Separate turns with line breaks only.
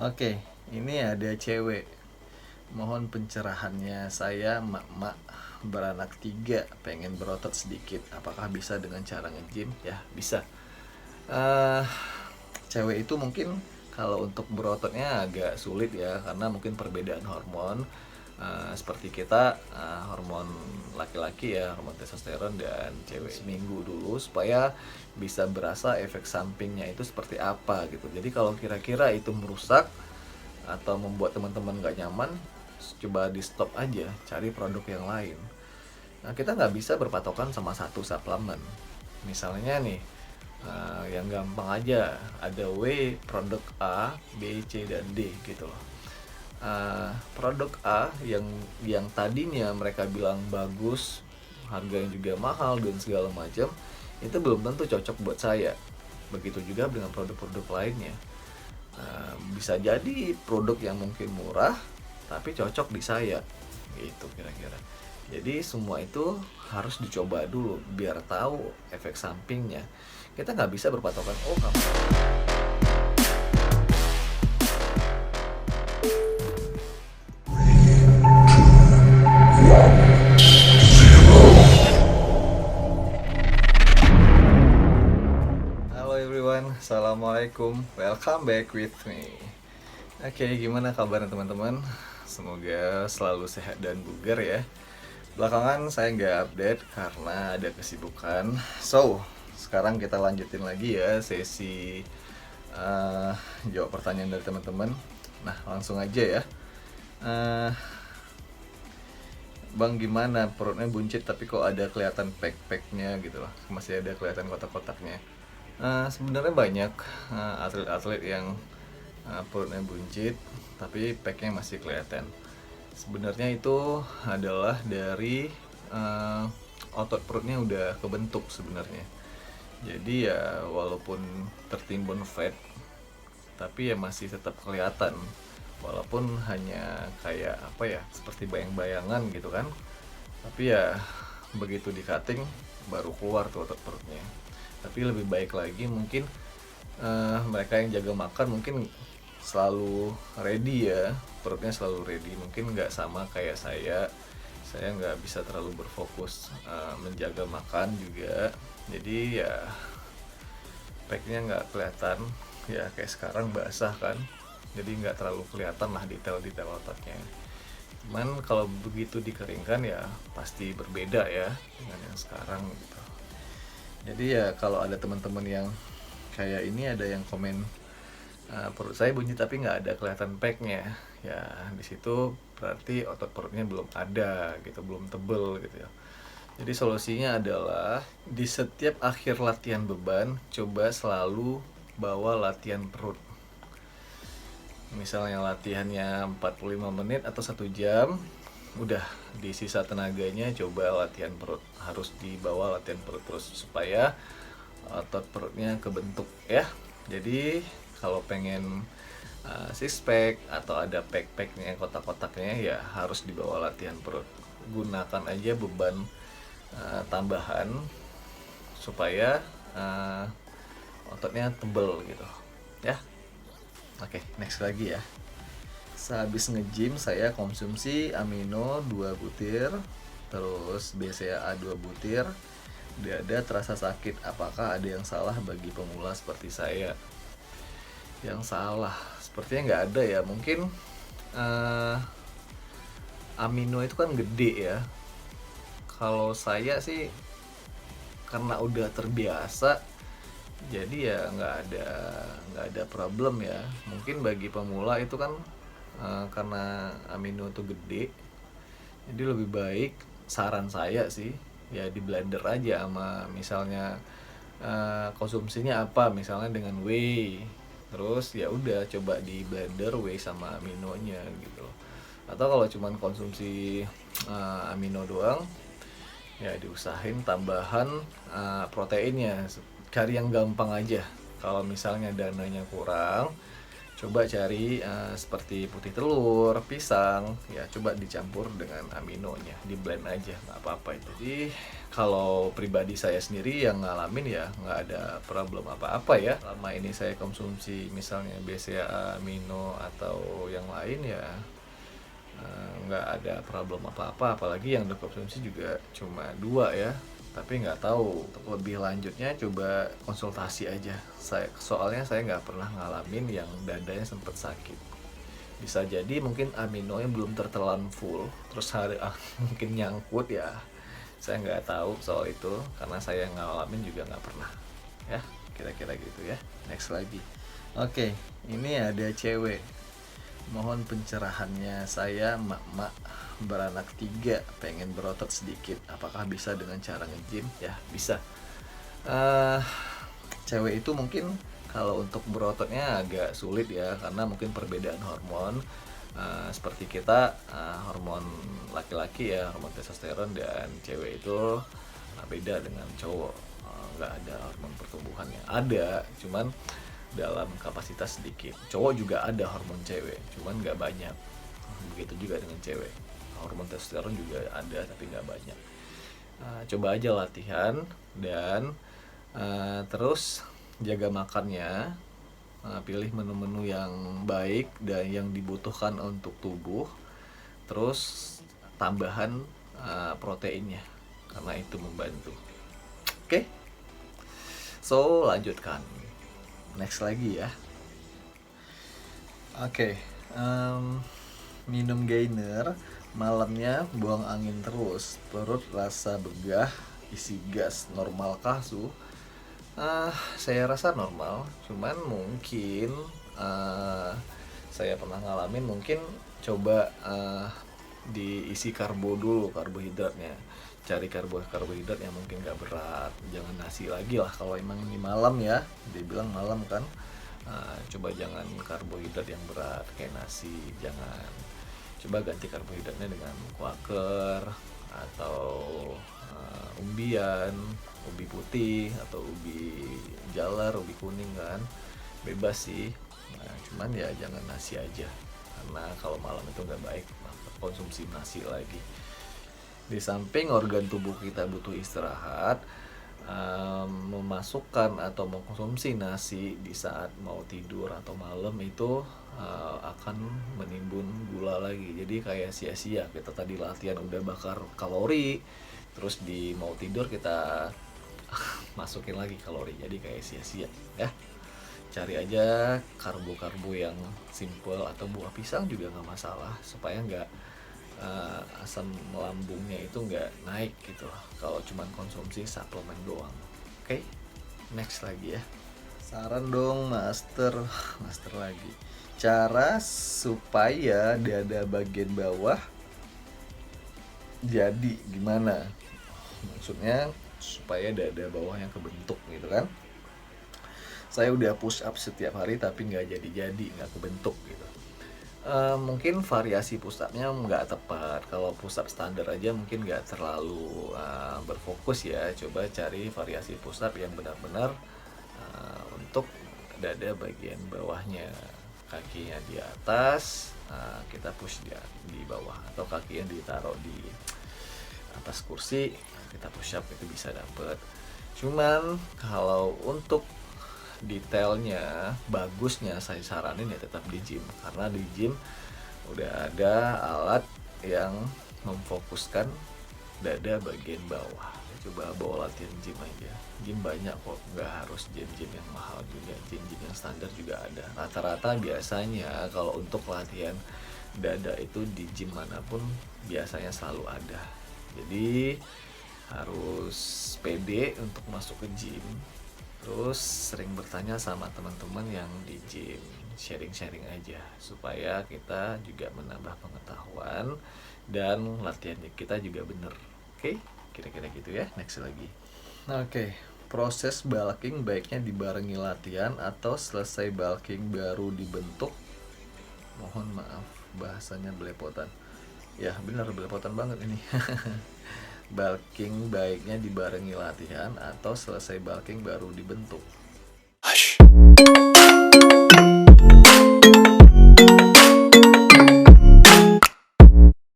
Oke, ini ada cewek. Mohon pencerahannya. Saya mak-mak beranak 3, pengen berotot sedikit. Apakah bisa dengan cara nge-gym? Ya, bisa. eh Cewek itu mungkin kalau untuk berototnya agak sulit ya, karena mungkin perbedaan hormon. Seperti kita, hormon laki-laki ya, hormon testosteron, dan cewek seminggu dulu supaya bisa berasa efek sampingnya itu seperti apa gitu. Jadi kalau kira-kira itu merusak atau membuat teman-teman nggak nyaman, coba di stop aja, cari produk yang lain. Nah, kita nggak bisa berpatokan sama satu suplemen. Misalnya nih, yang gampang aja, ada produk A, B, C, dan D gitu loh. Produk A yang tadinya mereka bilang bagus, harganya juga mahal dan segala macam, itu belum tentu cocok buat saya. Begitu juga dengan produk-produk lainnya. Bisa jadi produk yang mungkin murah tapi cocok di saya gitu kira-kira. Jadi semua itu harus dicoba dulu biar tahu efek sampingnya. Kita nggak bisa berpatokan, oh kamu. Halo everyone, assalamualaikum, welcome back with me. Oke, gimana kabarnya teman-teman? Semoga selalu sehat dan bugar ya. Belakangan saya nggak update karena ada kesibukan. So, sekarang kita lanjutin lagi ya sesi jawab pertanyaan dari teman-teman. Nah, langsung aja ya. Eh, Bang, gimana perutnya buncit tapi kok ada kelihatan pek-peknya gitu loh, masih ada kelihatan kotak-kotaknya. Sebenarnya banyak atlet-atlet yang perutnya buncit tapi peknya masih kelihatan. Sebenarnya itu adalah dari otot perutnya udah kebentuk sebenarnya. Jadi ya walaupun tertimbun fat, tapi ya masih tetap kelihatan. Walaupun hanya kayak apa ya, seperti bayang-bayangan gitu kan. Tapi ya begitu di cutting baru keluar tuh otot perutnya. Tapi lebih baik lagi mungkin mereka yang jaga makan mungkin selalu ready ya, perutnya selalu ready. Mungkin nggak sama kayak saya nggak bisa terlalu berfokus menjaga makan juga. Jadi ya packnya nggak kelihatan ya, kayak sekarang basah kan, jadi nggak terlalu kelihatan lah detail-detail ototnya. Cuman kalau begitu dikeringkan ya pasti berbeda ya dengan yang sekarang gitu. Jadi ya kalau ada teman-teman yang kayak ini, ada yang komen perut saya bunyi tapi nggak ada kelihatan packnya, ya di situ berarti otot perutnya belum ada gitu, belum tebel gitu ya. Jadi solusinya adalah di setiap akhir latihan beban, coba selalu bawa latihan perut. Misalnya latihannya 45 menit atau 1 jam, udah di sisa tenaganya coba latihan perut. Harus dibawa latihan perut terus supaya otot perutnya kebentuk ya. Jadi kalau pengen six pack atau ada pack-packnya kotak-kotaknya ya harus dibawa latihan perut. Gunakan aja beban tambahan supaya ototnya tebel gitu ya. Oke, next lagi ya. Sehabis nge-gym saya konsumsi amino 2 butir, terus BCAA 2 butir. Dada terasa sakit, apakah ada yang salah bagi pemula seperti saya? Yang salah sepertinya nggak ada ya. Mungkin uh, amino itu kan gede ya. Kalau saya sih karena udah terbiasa, jadi ya nggak ada problem ya. Mungkin bagi pemula itu kan karena amino itu gede, jadi lebih baik, saran saya sih, ya di blender aja sama misalnya konsumsinya apa, misalnya dengan whey, terus ya udah coba di blender whey sama aminonya gitu. Atau kalau cuman konsumsi amino doang, ya diusahain tambahan proteinnya, cari yang gampang aja. Kalau misalnya dananya kurang, Coba cari seperti putih telur, pisang, ya coba dicampur dengan aminonya, di blend aja, nggak apa-apa itu. Jadi kalau pribadi saya sendiri yang ngalamin ya nggak ada problem apa-apa ya. Selama ini saya konsumsi misalnya BCAA, amino atau yang lain ya nggak ada problem apa-apa. Apalagi yang dikonsumsi juga cuma 2 ya. Tapi nggak tahu untuk lebih lanjutnya coba konsultasi aja. Soalnya saya nggak pernah ngalamin yang dadanya sempet sakit. Bisa jadi mungkin aminonya belum tertelan full, terus mungkin nyangkut ya. Saya nggak tahu soal itu karena saya ngalamin juga nggak pernah. Ya, kira-kira gitu ya. Next lagi. Oke, ini ada cewek. Mohon pencerahannya, saya mak beranak 3, pengen berotot sedikit. Apakah bisa dengan cara nge-gym? Ya, bisa. Uh, Cewek itu mungkin kalau untuk berototnya agak sulit ya, karena mungkin perbedaan hormon. Seperti kita, hormon laki-laki ya, hormon testosteron, dan cewek itu beda dengan cowok. Nggak ada hormon pertumbuhannya. Ada, cuman dalam kapasitas sedikit. Cowok juga ada hormon cewek, cuman nggak banyak. Begitu juga dengan cewek, hormon testosteron juga ada tapi nggak banyak. Coba aja latihan dan terus jaga makannya. Pilih menu-menu yang baik dan yang dibutuhkan untuk tubuh. Terus tambahan proteinnya karena itu membantu. Oke? So lanjutkan. Next lagi ya. Oke, minum gainer, malamnya buang angin terus, perut rasa begah, isi gas, normalkah su? Saya rasa normal, cuman mungkin saya pernah ngalamin, mungkin coba diisi karbo dulu, karbohidratnya. Cari karbohidrat yang mungkin gak berat, jangan nasi lagi lah kalau emang ini malam ya, dia bilang malam kan. Coba jangan karbohidrat yang berat kayak nasi, jangan. Coba ganti karbohidratnya dengan quaker atau umbian, ubi putih atau ubi jalar, ubi kuning kan, bebas sih. Cuman ya jangan nasi aja, karena kalau malam itu nggak baik konsumsi nasi lagi. Di samping organ tubuh kita butuh istirahat, memasukkan atau mengkonsumsi nasi di saat mau tidur atau malam itu akan menimbun gula lagi. Jadi kayak sia-sia, kita tadi latihan udah bakar kalori, terus di mau tidur kita masukin lagi kalori, jadi kayak sia-sia ya. Cari aja karbo-karbo yang simple, atau buah pisang juga nggak masalah, supaya nggak asam lambungnya itu nggak naik gitu kalau cuman konsumsi suplemen doang. Oke, next lagi ya. Saran dong master lagi, cara supaya dada bagian bawah jadi gimana? Maksudnya supaya dada bawahnya kebentuk gitu kan. Saya udah push up setiap hari tapi nggak nggak kebentuk gitu. Mungkin variasi push up-nya nggak tepat. Kalau push up standar aja mungkin nggak terlalu berfokus ya. Coba cari variasi push up yang benar-benar untuk dada bagian bawahnya. Kakinya di atas, kita push di bawah, atau kakinya ditaruh di atas kursi, kita push up, itu bisa dapet. Cuman kalau untuk detailnya, bagusnya saya saranin ya tetap di gym, karena di gym udah ada alat yang memfokuskan dada bagian bawah. Coba bawa latihan gym aja, gym banyak kok, nggak harus gym yang mahal juga, gym yang standar juga ada. Rata-rata biasanya kalau untuk latihan dada itu di gym manapun biasanya selalu ada. Jadi harus pede untuk masuk ke gym. Terus sering bertanya sama teman-teman yang di gym, sharing-sharing aja supaya kita juga menambah pengetahuan dan latihan kita juga bener. Oke, kira-kira gitu ya. Next lagi. Oke, proses bulking baiknya dibarengi latihan atau selesai bulking baru dibentuk? Mohon maaf bahasanya belepotan. Ya benar, belepotan banget ini. Bulking baiknya dibarengi latihan atau selesai bulking baru dibentuk? Hush.